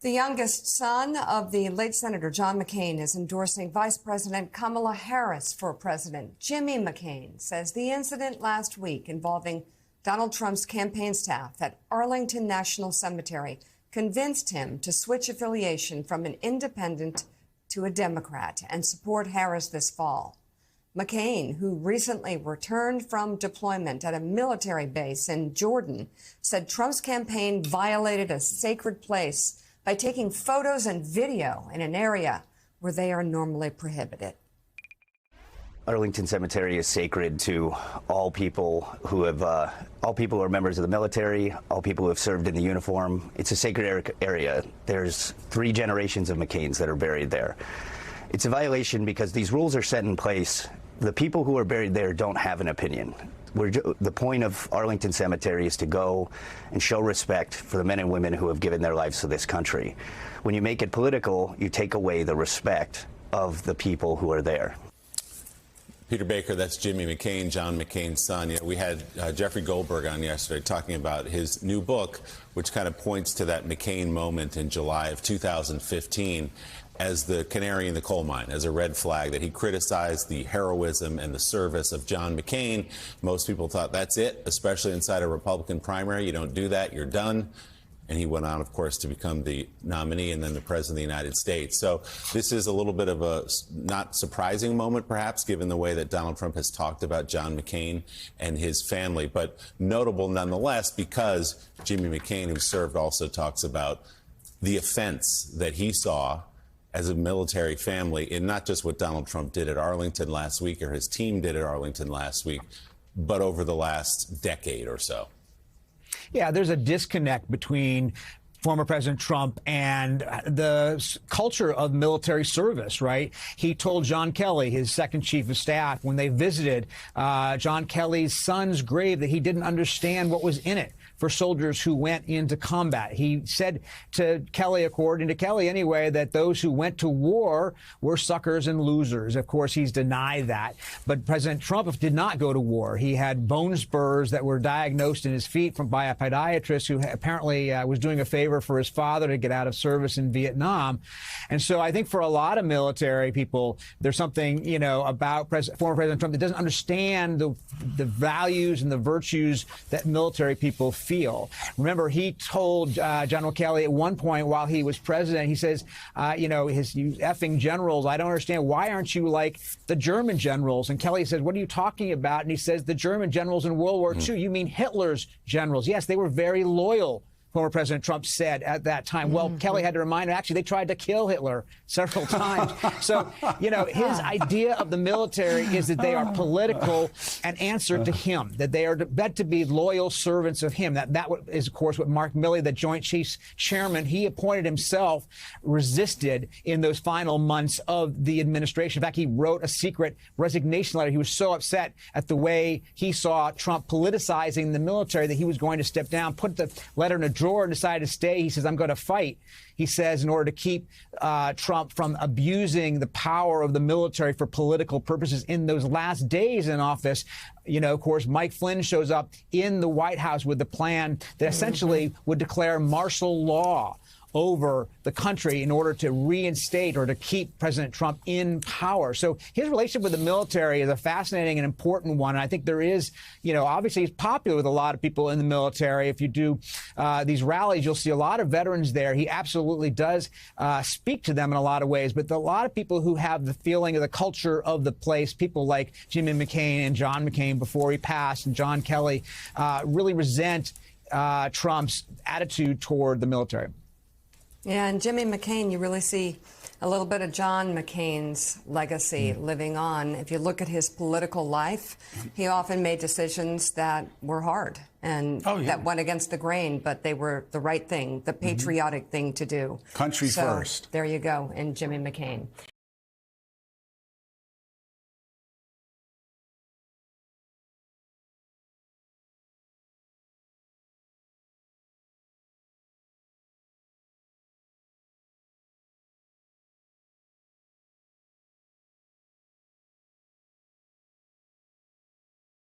The youngest son of the late Senator John McCain is endorsing Vice President Kamala Harris for president. Jimmy McCain says the incident last week involving Donald Trump's campaign staff at Arlington National Cemetery convinced him to switch affiliation from an independent to a Democrat and support Harris this fall. McCain, who recently returned from deployment at a military base in Jordan, said Trump's campaign violated a sacred place by taking photos and video in an area where they are normally prohibited. Arlington Cemetery is sacred to all people who are members of the military, all people who have served in the uniform. It's a sacred area. There's 3 generations of McCains that are buried there. It's a violation because these rules are set in place. The people who are buried there don't have an opinion. The point of Arlington Cemetery is to go and show respect for the men and women who have given their lives to this country. When you make it political, you take away the respect of the people who are there. Peter Baker, that's Jimmy McCain, John McCain's son. We had Jeffrey Goldberg on yesterday talking about his new book, which kind of points to that McCain moment in July of 2015 as the canary in the coal mine, as a red flag, that he criticized the heroism and the service of John McCain. Most people thought that's it, especially inside a Republican primary. You don't do that, you're done. And he went on, of course, to become the nominee and then the president of the United States. So this is a little bit of a not surprising moment, perhaps, given the way that Donald Trump has talked about John McCain and his family, but notable nonetheless because Jimmy McCain, who served, also talks about the offense that he saw as a military family in not just what Donald Trump did at Arlington last week or his team did at Arlington last week, but over the last decade or so. Yeah, there's a disconnect between former President Trump and the culture of military service, right? He told John Kelly, his second chief of staff, when they visited John Kelly's son's grave, that he didn't understand what was in it for soldiers who went into combat. He said to Kelly, according to Kelly anyway, that those who went to war were suckers and losers. Of course, he's denied that. But President Trump did not go to war. He had bone spurs that were diagnosed in his feet by a podiatrist who apparently was doing a favor for his father to get out of service in Vietnam. And so I think for a lot of military people, there's something, about former President Trump that doesn't understand the values and the virtues that military people feel. Remember, he told General Kelly at one point while he was president, he says, you effing generals, I don't understand. Why aren't you like the German generals? And Kelly says, what are you talking about? And he says, the German generals in World War II. You mean Hitler's generals? Yes, they were very loyal, former President Trump said at that time. Well, Kelly had to remind him, actually, they tried to kill Hitler several times. So, his idea of the military is that they are political and answer to him, that they are meant to be loyal servants of him. That is, of course, what Mark Milley, the Joint Chiefs Chairman, he appointed himself, resisted in those final months of the administration. In fact, he wrote a secret resignation letter. He was so upset at the way he saw Trump politicizing the military that he was going to step down, put the letter in a drawer and decided to stay. He says, I'm going to fight, he says, in order to keep Trump from abusing the power of the military for political purposes in those last days in office. Of course, Mike Flynn shows up in the White House with the plan that essentially would declare martial law over the country in order to reinstate or to keep President Trump in power. So his relationship with the military is a fascinating and important one. And I think there is, obviously he's popular with a lot of people in the military. If you do these rallies, you'll see a lot of veterans there. He absolutely does speak to them in a lot of ways. But a lot of people who have the feeling of the culture of the place, people like Jimmy McCain and John McCain before he passed and John Kelly, really resent Trump's attitude toward the military. Yeah, and Jimmy McCain, you really see a little bit of John McCain's legacy living on. If you look at his political life, he often made decisions that were hard and that went against the grain, but they were the right thing, the patriotic thing to do. Country first. There you go, in Jimmy McCain.